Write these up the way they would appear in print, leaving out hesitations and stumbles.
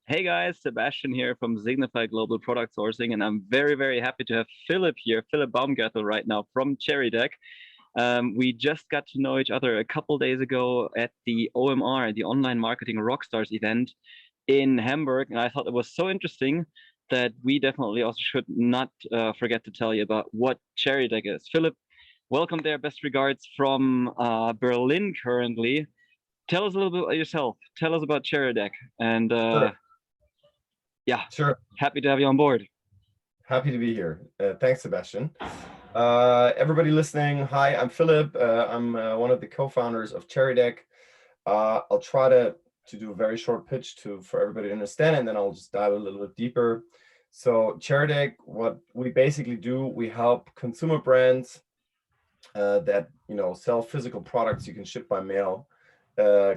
Hey guys, Sebastian here from Zignify Global Product Sourcing, and I'm very happy to have Philip here, Philip Baumgartel, right now from Cherrydeck. We just got to know each other a couple days ago at the OMR, the Online Marketing Rockstars event in Hamburg, and I thought it was so interesting that we definitely also should not forget to tell you about what Cherrydeck is. Philip, welcome there. Best regards from Berlin currently. Tell us a little bit about yourself. Tell us about Cherrydeck, and Sure, yeah, sure. happy to have you on board. Happy to be here. Thanks, Sebastian. Everybody listening, hi, I'm Philip. I'm one of the co-founders of Cherrydeck. I'll try to do a very short pitch for everybody to understand, and then I'll just dive a little bit deeper. So Cherrydeck, what we basically do, we help consumer brands that sell physical products you can ship by mail,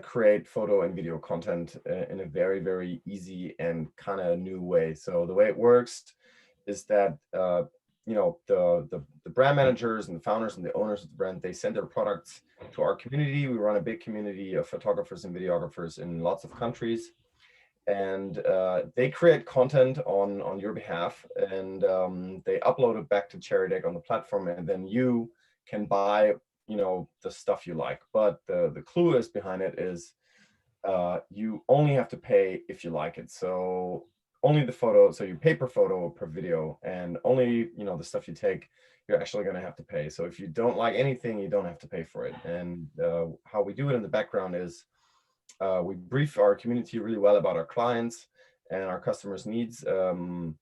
create photo and video content in a very easy and kind of new way. So the way it works is that the brand managers and the founders and the owners of the brand, they send their products to our community. We run a big community of photographers and videographers in lots of countries, and they create content on your behalf, and they upload it back to Cherrydeck on the platform, and then you can buy the stuff you like. But the clue is behind it is you only have to pay if you like it. So only the photo, so you pay per photo, per video, and only the stuff you take, you're actually going to have to pay. So if you don't like anything, you don't have to pay for it. And how we do it in the background is we brief our community really well about our clients and our customers' needs. And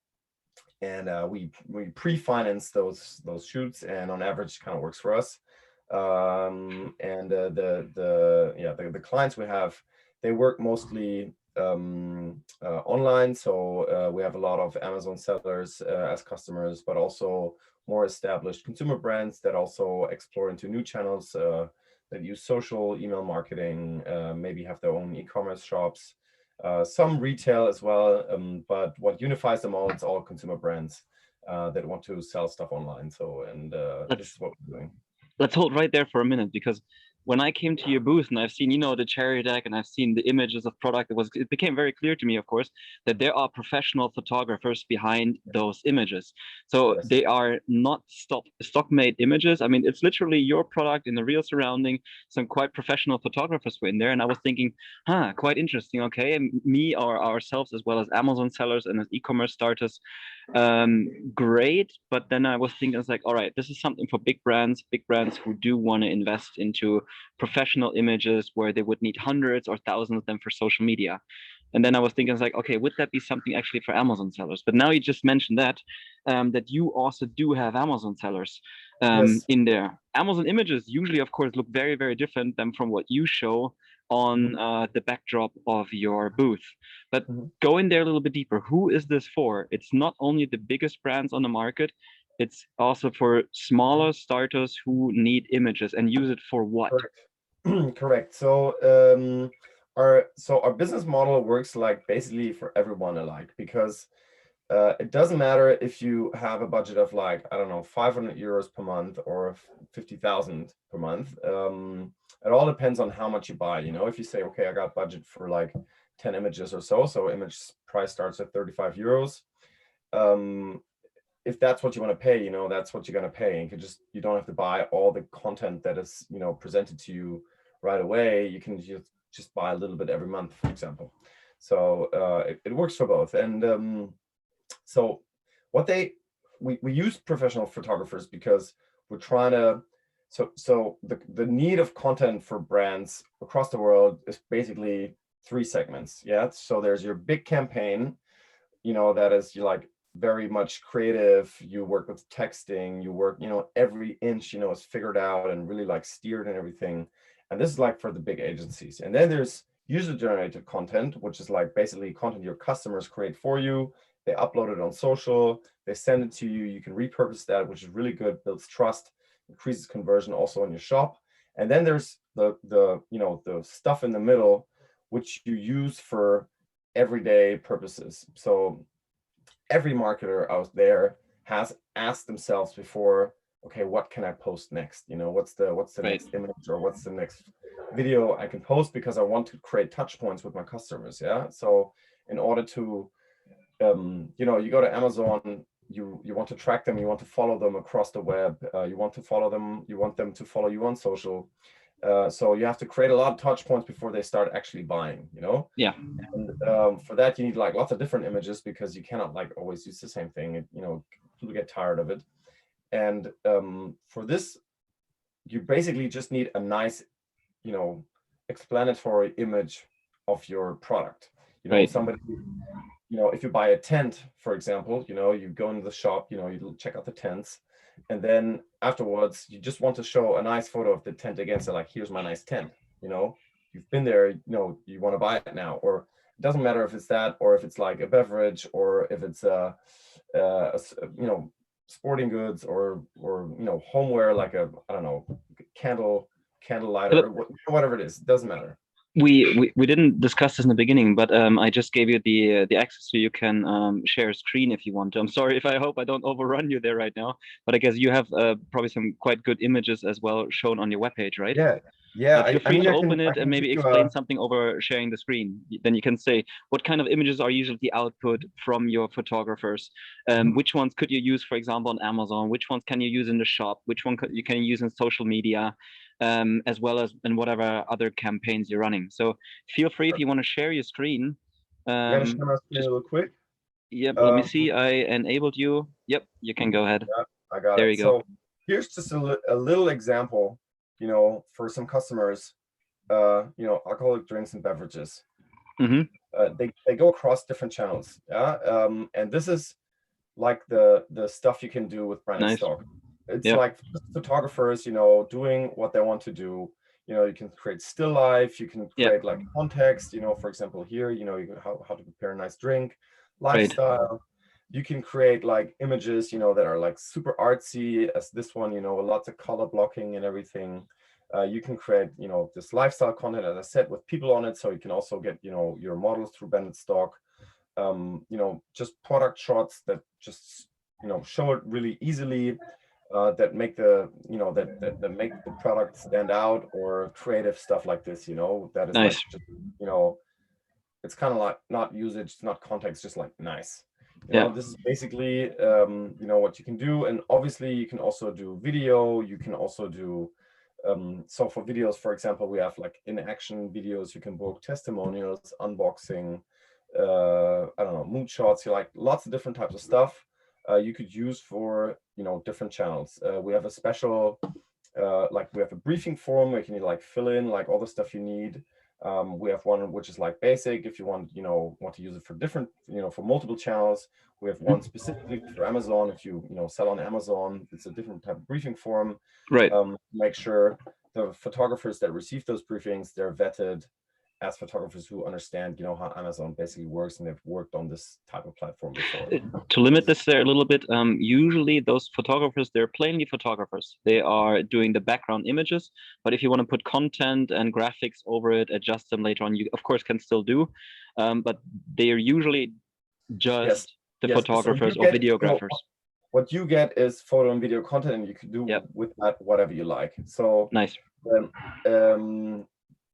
we pre-finance those shoots, and on average kind of works for us. And the clients we have, they work mostly online. So we have a lot of Amazon sellers as customers, but also more established consumer brands that also explore into new channels, that use social email marketing, maybe have their own e-commerce shops, some retail as well. But what unifies them all, it's all consumer brands that want to sell stuff online. So, and this Let's is what we're doing. let's hold right there for a minute, because when I came to your booth and I've seen, the Cherrydeck, and I've seen the images of product, it became very clear to me, of course, that there are professional photographers behind those images. So Yes. they are not stock made images. I mean, it's literally your product in the real surrounding. Some quite professional photographers were in there, and I was thinking, quite interesting. Okay, and me or ourselves, as well as Amazon sellers and as e-commerce starters, great. But then I was thinking, it's like, all right, this is something for big brands who do want to invest into professional images where they would need hundreds or thousands of them for social media. And then I was thinking, it's like, okay, would that be something actually for Amazon sellers? But now you just mentioned that you also do have Amazon sellers Yes. in there. Amazon images usually, of course, look very different than from what you show on the backdrop of your booth. But Mhm. go in there a little bit deeper. Who is this for? It's not only the biggest brands on the market, it's also for smaller starters who need images, and use it for what? Correct. Correct. So our business model works like basically for everyone alike, because it doesn't matter if you have a budget of, like, I don't know, 500 euros per month or 50,000 per month. It all depends on how much you buy. If you say, okay, I got budget for like 10 images or so image price starts at 35 euros. If that's what you want to pay, that's what you're going to pay. And you don't have to buy all the content that is, presented to you right away. You can just buy a little bit every month, for example. So it works for both. And so we use professional photographers because we're trying to, so the need of content for brands across the world is basically three segments. Yeah. So there's your big campaign, that is, you like, very much creative. You work with texting, you work, every inch, is figured out and really like steered and everything. And this is like for the big agencies. And then there's user generated content, which is like basically content your customers create for you. They upload it on social, they send it to you. You can repurpose that, which is really good, builds trust, increases conversion also in your shop. And then there's the stuff in the middle, which you use for everyday purposes. So every marketer out there has asked themselves before, okay, what can I post next? What's the Right. next image, or what's the next video I can post, because I want to create touch points with my customers. Yeah. So, in order to, you know, you go to Amazon, you want to track them, you want to follow them across the web, you want to follow them, you want them to follow you on social. So you have to create a lot of touch points before they start actually buying, you know? Yeah. And for that, you need like lots of different images, because you cannot like always use the same thing. You know, people get tired of it. And for this, you basically just need a nice, you know, explanatory image of your product. You know, Right. somebody, you know, if you buy a tent, for example, you know, you go into the shop, you know, you check out the tents, and then afterwards, you just want to show a nice photo of the tent again. So like, here's my nice tent, you know, you've been there, you know, you want to buy it now. Or it doesn't matter if it's that, or if it's like a beverage, or if it's you know, sporting goods, or you know, homeware, like a, I don't know, candle lighter, or whatever it is, it doesn't matter. We didn't discuss this in the beginning, but I just gave you the access, so you can share a screen if you want to. I'm sorry if I hope I don't overrun you there right now, but I guess you have probably some quite good images as well shown on your webpage, right? Yeah. Feel free I mean, to open it and maybe give you explain something over sharing the screen. Then you can say what kind of images are usually the output from your photographers. Which ones could you use, for example, on Amazon? Which ones can you use in the shop? Which one you can use in social media, as well as in whatever other campaigns you're running. So feel free if you want to share your screen. I'm gonna share my screen real quick. Yep, let me see. I enabled you. Yep, you can go ahead. Yeah, I got there it. you go. So here's just a little example, you know, for some customers, you know, alcoholic drinks and beverages. They go across different channels. Yeah. And this is like the stuff you can do with branded stock. It's like photographers, you know, doing what they want to do. You know, you can create still life, you can create like context, you know, for example, here, you know, you can, how to prepare a nice drink, lifestyle. You can create like images, you know, that are like super artsy, as this one, you know, lots of color blocking and everything. You can create, you know, this lifestyle content, as I said, with people on it. So you can also get, you know, your models through branded stock. You know, just product shots that just, you know, show it really easily, that make the, you know, that make the product stand out, or creative stuff like this, you know, that is like, just, you know, it's kind of like not usage, not context, just like nice. You know, this is basically, you know, what you can do. And obviously you can also do video, you can also do, so for videos, for example, we have like in-action videos, you can book testimonials, unboxing, I don't know, mood shots, you like lots of different types of stuff you could use for, you know, different channels. We have a special, like we have a briefing form where you can like fill in like all the stuff you need. We have one which is like basic if you want, you know, want to use it for different, you know, for multiple channels. We have one specifically for Amazon. If you know, sell on Amazon, it's a different type of briefing form. Make sure the photographers that receive those briefings, they're vetted as photographers who understand, you know, how Amazon basically works, and they've worked on this type of platform before. To limit this there a little bit, usually those photographers, they're plainly photographers. They are doing the background images, but if you want to put content and graphics over it, adjust them later on, you of course can still do, but they are usually just the photographers or videographers. So what you get is photo and video content, and you can do with that whatever you like. So nice.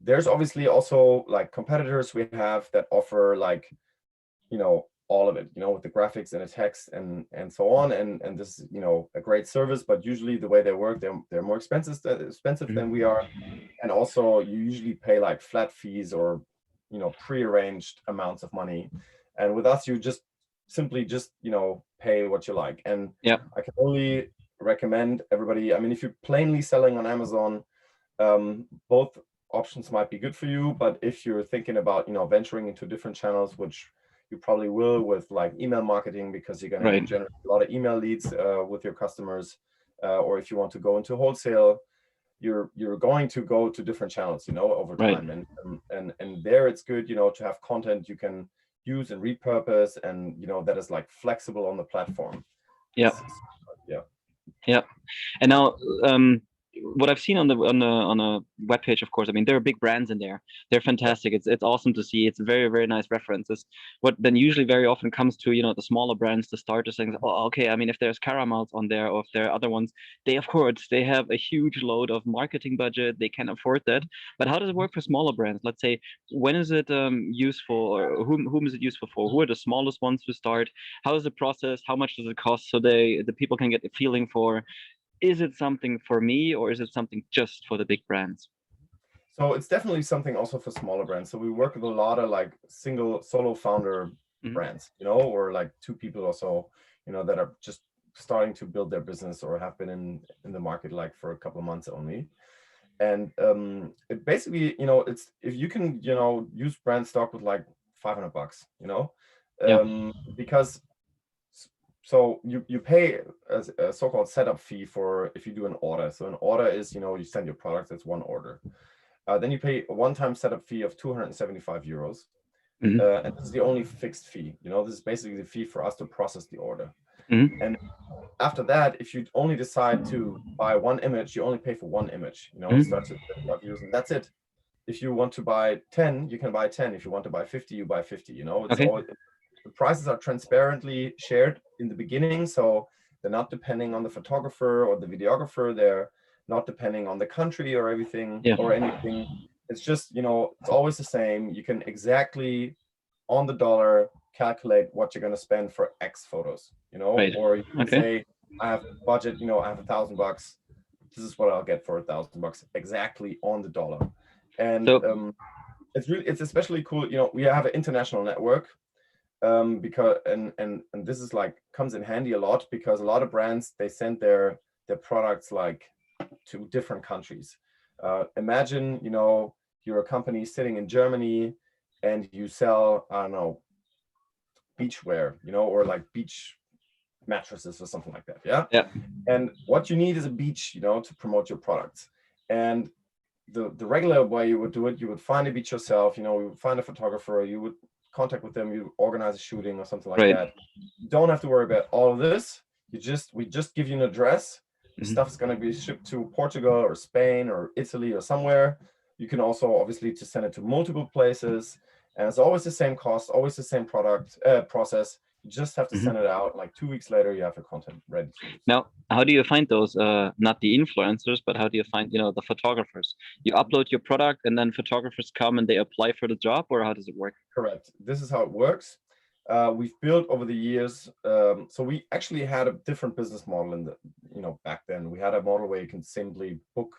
There's obviously also like competitors we have that offer like, you know, all of it, you know, with the graphics and the text and so on. And this is, you know, a great service, but usually the way they work, they're more expensive than we are. And also you usually pay like flat fees or, you know, prearranged amounts of money. And with us, you just simply you know, pay what you like. And I can only recommend everybody, I mean, if you're plainly selling on Amazon, both options might be good for you. But if you're thinking about, you know, venturing into different channels, which you probably will with like email marketing, because you're going to generate a lot of email leads with your customers, or if you want to go into wholesale, you're going to go to different channels, you know, over time. And there it's good, you know, to have content you can use and repurpose, and, you know, that is like flexible on the platform. And now what I've seen on a web page, of course, I mean, there are big brands in there. They're fantastic. It's awesome to see. It's very, very nice references. What then usually very often comes to, the smaller brands, the starters, things. Oh, okay. I mean, if there's caramels on there, or if there are other ones, of course they have a huge load of marketing budget. They can afford that. But how does it work for smaller brands? Let's say, when is it useful, or whom is it useful for? Who are the smallest ones to start? How is the process? How much does it cost, so the people can get a feeling for, is it something for me, or is it something just for the big brands? So it's definitely something also for smaller brands. So we work with a lot of like single solo founder brands, or like 2 people or so, that are just starting to build their business or have been in the market like for a couple of months only. And it basically, it's, if you can, use brand stock with like $500, Yeah. because so you pay a so-called setup fee for if you do an order. So an order is, you send your product, it's one order. Then you pay a one-time setup fee of 275 euros. And this is the only fixed fee. This is basically the fee for us to process the order. And after that, if you only decide to buy one image, you only pay for one image. It starts at 35 euros, and that's it. If you want to buy 10, you can buy 10. If you want to buy 50, you buy 50. It's Okay. all, the prices are transparently shared in the beginning, so they're not depending on the photographer or the videographer. They're not depending on the country or everything or anything. It's just, it's always the same. You can exactly on the dollar calculate what you're going to spend for X photos, Right. or you can Okay. say, I have budget, I have $1,000. This is what I'll get for $1,000 exactly on the dollar. And So it's especially cool. We have an international network, because and this is like comes in handy a lot, because a lot of brands, they send their products like to different countries. Imagine, you're a company sitting in Germany and you sell, I don't know, beachwear, or like beach mattresses or something like that. Yeah. And what you need is a beach, to promote your products. And the regular way you would do it, you would find a beach yourself, you would find a photographer, you would contact with them, you organize a shooting or something like that. You don't have to worry about all of this. We just give you an address. Stuff's going to be shipped to Portugal or Spain or Italy or somewhere. You can also obviously just send it to multiple places, and it's always the same cost, always the same product process. You just have to send it out. Like 2 weeks later, you have your content ready to use. Now, how do you find those, not the influencers, but how do you find, the photographers? You upload your product and then photographers come and they apply for the job, or how does it work? Correct. This is how it works. We've built over the years. So we actually had a different business model in the, back then. We had a model where you can simply book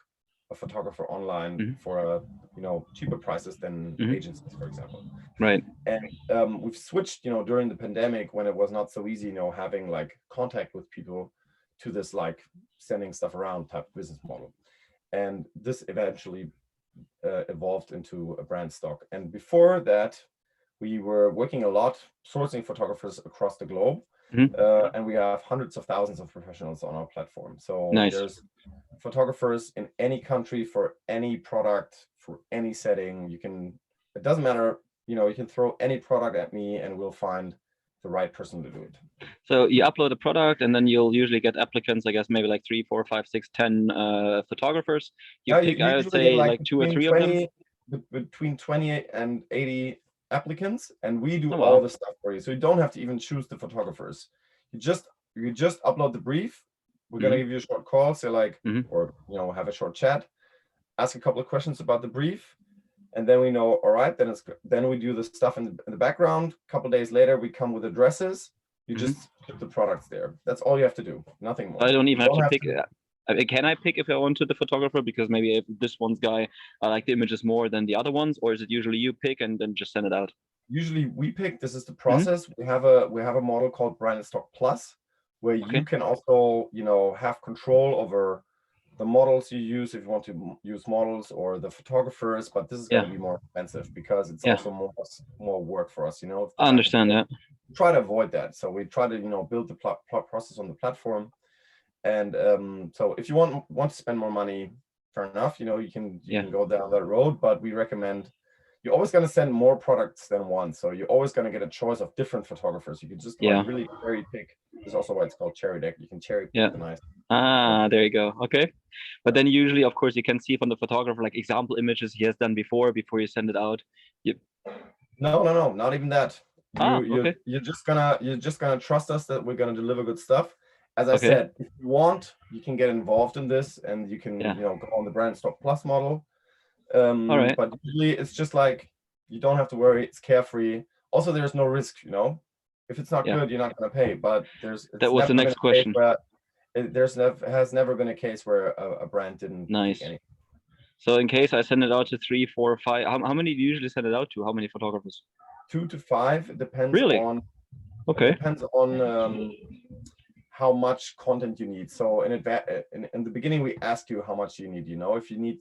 a photographer online for a, cheaper prices than agencies, for example. Right. And we've switched, during the pandemic, when it was not so easy, having like contact with people, to this like sending stuff around type business model. And this eventually evolved into a brand stock. And before that, we were working a lot sourcing photographers across the globe. And we have hundreds of thousands of professionals on our platform. So there's photographers in any country for any product, for any setting. It doesn't matter, you can throw any product at me and we'll find the right person to do it. So you upload a product and then you'll usually get applicants, I guess, maybe like 3, 4, 5, 6, 10 photographers. You pick, I would say, like 2 or 3 of them. Between 20 and 80 applicants, and we do Oh, all wow. the stuff for you. So you don't have to even choose the photographers. You just upload the brief. We're gonna give you a short call, say like, or have a short chat, ask a couple of questions about the brief, and then we know, all right, then we do the stuff in the background. A couple of days later, we come with addresses. You just put the products there. That's all you have to do. Nothing more. I don't even have to pick. Can I pick if I want to the photographer? Because maybe if this one's guy, I like the images more than the other ones, or is it usually you pick and then just send it out? Usually we pick. This is the process. We have a model called Branded Stock Plus, where you can also have control over the models you use, if you want to use models, or the photographers. But this is going to be more expensive because it's also more work for us. I understand that. We try to avoid that, so we try to build the process on the platform. And so if you want to spend more money, fair enough, you can go down that road, but we recommend, you're always going to send more products than one, so you're always going to get a choice of different photographers. You can just like really cherry pick. This is also why it's called Cherrydeck. You can cherry pick the nice Ah, there you go. Okay. But then usually, of course, you can see from the photographer like example images he has done before you send it out. You, No, not even that. ah, okay. You're just gonna trust us that we're gonna deliver good stuff. As I Okay. said, if you want, you can get involved in this, and you can, Yeah. go on the brand stock plus model. All right. But usually it's just like you don't have to worry. It's carefree. Also, there's no risk. If it's not Yeah. good, you're not gonna pay. But That it's was the never been next a case question. where has never been a case where a brand didn't take Nice. any. So in case I send it out to 3, 4, 5, how many do you usually send it out to? How many photographers? 2 to 5. It depends Really? on Okay. how much content you need. So in the beginning, we ask you how much you need.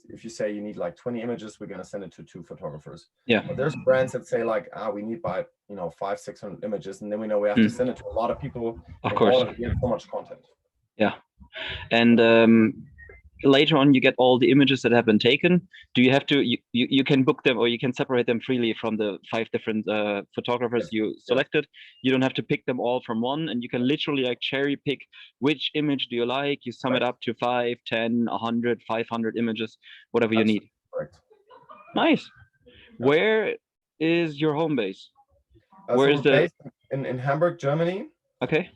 If you say you need like 20 images, we're gonna send it to 2 photographers. Yeah. But there's brands that say like, we need by 500, 600 images, and then we know we have to send it to a lot of people Of in course. order to get so much content. Yeah. And later on you get all the images that have been taken. Do you have to you can book them, or you can separate them freely from the 5 different photographers Yes. you Yes. selected? You don't have to pick them all from one, and you can literally like cherry pick which image do you like. You sum it Right. up to 5, 10, 100, 500 images, whatever you That's need. correct. Nice. Yeah. Where is your home base? Where So is we're the based in Hamburg, Germany. Okay.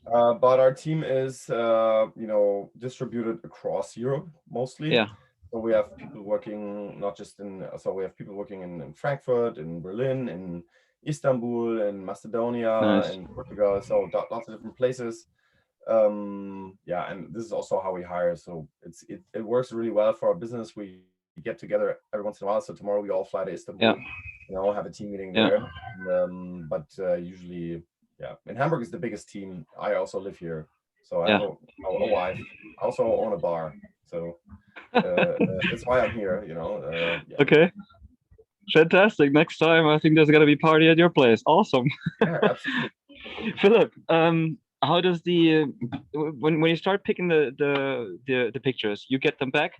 But our team is, distributed across Europe mostly. Yeah. So we have people working not just so we have people working in Frankfurt, in Berlin, in Istanbul, in Macedonia, Nice. in Portugal. So lots of different places. Yeah, and this is also how we hire. So it works really well for our business. We get together every once in a while. So tomorrow we all fly to Istanbul. Yeah. Have a team meeting Yeah. there. But usually, yeah, and Hamburg is the biggest team. I also live here, so I have a wife. I also own a bar, so that's why I'm here. Yeah. Okay. Fantastic. Next time, I think there's gonna be party at your place. Awesome. Yeah, absolutely. Philip, how does the when you start picking the pictures, you get them back,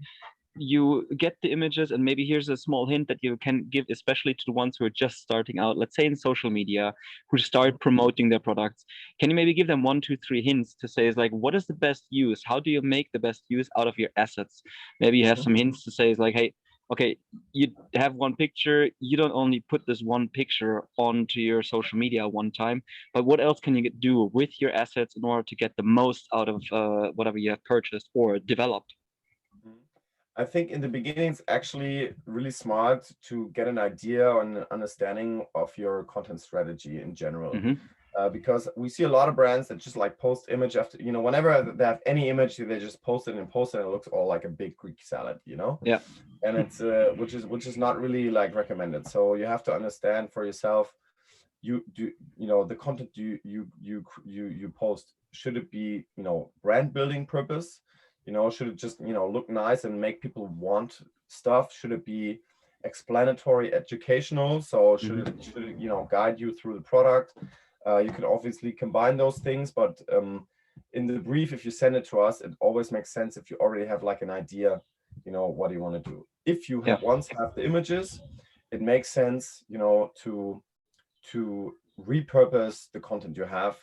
you get the images, and maybe here's a small hint that you can give, especially to the ones who are just starting out, let's say in social media, who start promoting their products. Can you maybe give them 1, 2, 3 hints to say, is like, what is the best use? How do you make the best use out of your assets? Maybe you have some hints to say, is like, hey, okay, you have one picture, you don't only put this one picture onto your social media one time, but what else can you do with your assets in order to get the most out of whatever you have purchased or developed? I think in the beginning, it's actually really smart to get an idea or an understanding of your content strategy in general. Because we see a lot of brands that just like post image after, whenever they have any image, they just post it, and it looks all like a big Greek salad, Yeah. and it's which is not really like recommended. So you have to understand for yourself, the content you post, should it be, brand building purpose? Should it just, look nice and make people want stuff? Should it be explanatory, educational? So should it guide you through the product? You can obviously combine those things, but in the brief, if you send it to us, it always makes sense if you already have like an idea, what you want to do. If you once have the images, it makes sense, to repurpose the content you have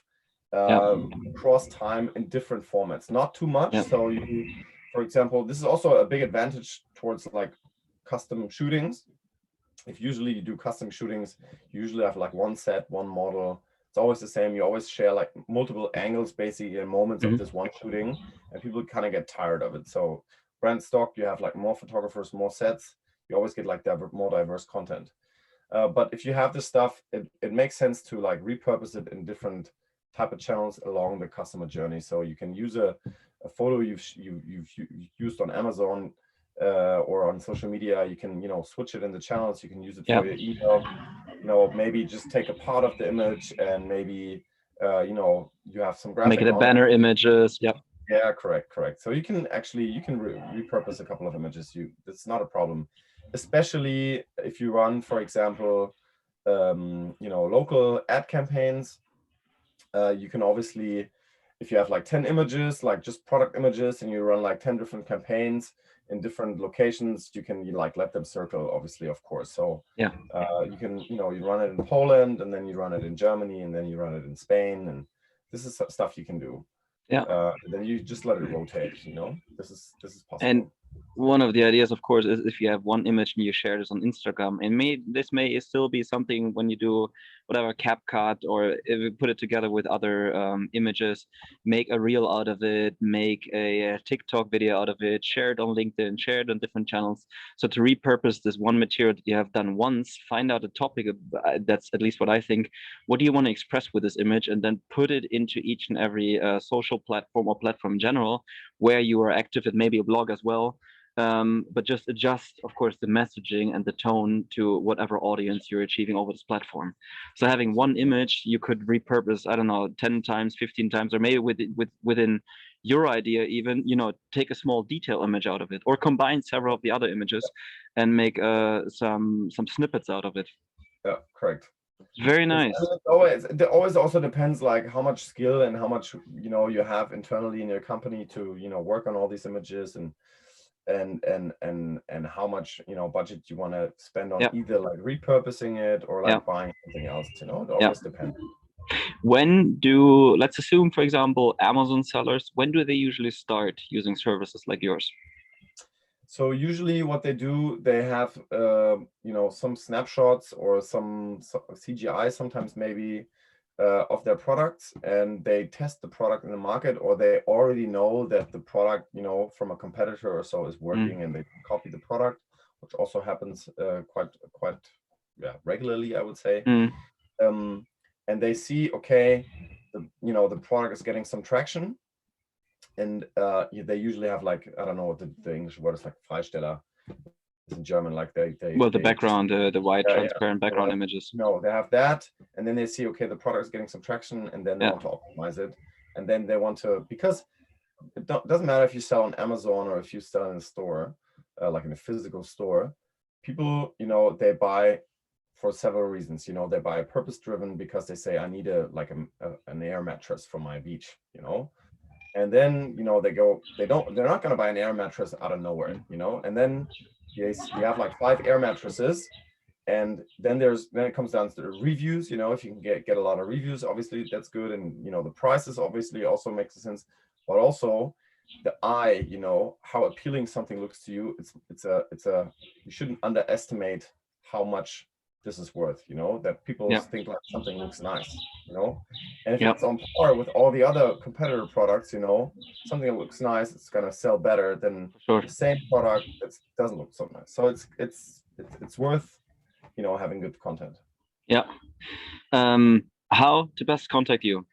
across time in different formats, not too much. So for example, this is also a big advantage towards like custom shootings. If usually you do custom shootings, you usually have like one set, one model. It's always the same. You always share like multiple angles basically in moments of this one shooting, and people kind of get tired of it. So brand stock, you have like more photographers, more sets. You always get like more diverse content. But if you have this stuff, it makes sense to like repurpose it in different type of channels along the customer journey. So you can use a photo you've used on Amazon or on social media. You can switch it in the channels. You can use it for your email. Maybe just take a part of the image and maybe you have some graphic. Make it a banner images. Yep. Yeah, correct. So you can repurpose a couple of images. It's not a problem, especially if you run, for example, local ad campaigns. You can obviously, if you have like 10 images, like just product images, and you run like 10 different campaigns in different locations, you can like let them circle, obviously, of course. So yeah, you can, you run it in Poland, and then you run it in Germany, and then you run it in Spain, and this is stuff you can do. Yeah. Then you just let it rotate. This is And possible. one of the ideas, of course, is if you have one image and you share this on Instagram, and this may still be something when you do whatever CapCut, or if you put it together with other images, make a reel out of it, make a TikTok video out of it, share it on LinkedIn, share it on different channels. So to repurpose this one material that you have done once, find out a topic, that's at least what I think. What do you want to express with this image, and then put it into each and every social platform or platform in general where you are active, and maybe a blog as well. But just adjust, of course, the messaging and the tone to whatever audience you're achieving over this platform. So having one image, you could repurpose, I don't know, 10 times, 15 times, or maybe within your idea, even, take a small detail image out of it, or combine several of the other images and make some snippets out of it. Yeah, correct. Very nice. It always also depends like how much skill and how much you have internally in your company to work on all these images, and how much budget you want to spend on either like repurposing it or like buying something else. It always depends. Let's assume, for example, Amazon sellers, when do they usually start using services like yours? So usually what they do, they have some snapshots or some CGI sometimes maybe of their products, and they test the product in the market, or they already know that the product from a competitor or so is working, and they copy the product, which also happens quite regularly, I would say. And they see, okay, the product is getting some traction, and they usually have like, I don't know what the English word is, like Freisteller in German, like the background, the white transparent background images. No, they have that, and then they see, okay, the product is getting some traction, and then they want to optimize it, and then they want to, because it doesn't matter if you sell on Amazon or if you sell in a store, like in a physical store, people, they buy for several reasons. They buy purpose driven because they say, I need an air mattress for my beach, and then they're not going to buy an air mattress out of nowhere, and then you have like 5 air mattresses, and then it comes down to the reviews. If you can get a lot of reviews, obviously that's good, and the prices obviously also makes sense, but also the eye, how appealing something looks to you. You shouldn't underestimate how much this is worth, that people think like something looks nice, and if it's on par with all the other competitor products, something that looks nice, it's gonna sell better than the same product that doesn't look so nice. So it's worth having good content. How to best contact you?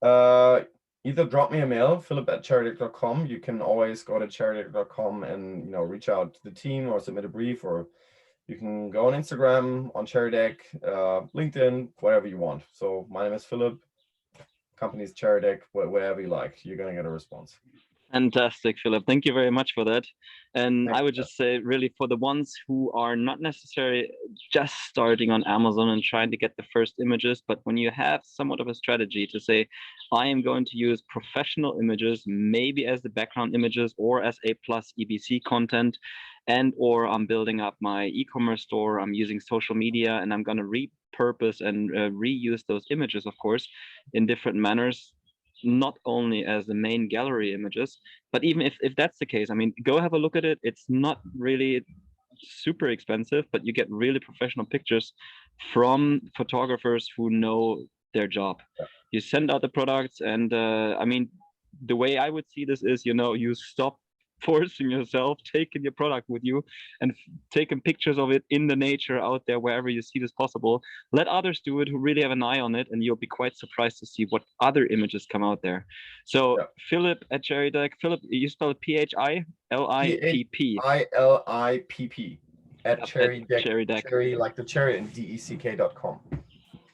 Either drop me a mail, philip@cherrydeck.com. You can always go to cherrydeck.com and reach out to the team or submit a brief, or you can go on Instagram, on Cherrydeck, LinkedIn, whatever you want. So my name is Philip, company's Cherrydeck, wherever you like, you're going to get a response. Fantastic, Philip. Thank you very much for that. And I would just say, really, for the ones who are not necessarily just starting on Amazon and trying to get the first images, but when you have somewhat of a strategy to say, I am going to use professional images, maybe as the background images or as A+ EBC content, or I'm building up my e-commerce store, I'm using social media, and I'm going to repurpose and reuse those images, of course, in different manners, not only as the main gallery images, but even if that's the case, I mean, go have a look at it. It's not really super expensive, but you get really professional pictures from photographers who know their job. You send out the products, and I mean, the way I would see this is, you stop forcing yourself, taking your product with you and taking pictures of it in the nature out there, wherever you see this possible. Let others do it who really have an eye on it, and you'll be quite surprised to see what other images come out there. So Philip at Cherrydeck. Philip, you spell it PHILIPP. PHILIPP at Cherrydeck. Cherrydeck. Cherry like the cherry, and DECK.com.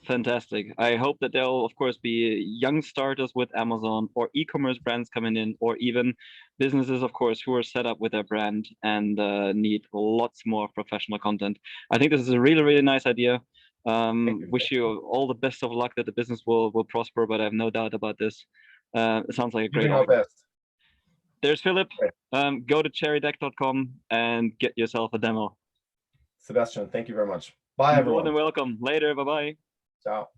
Fantastic. I hope that there'll, of course, be young starters with Amazon, or e-commerce brands coming in, or even businesses, of course, who are set up with their brand and need lots more professional content. I think this is a really, really nice idea. Wish you all the best of luck, that the business will prosper, but I have no doubt about this. It sounds like a great offer. Best. There's Philip. Go to cherrydeck.com and get yourself a demo. Sebastian, thank you very much. Bye, everyone. More than welcome. Later. Bye-bye. Ciao.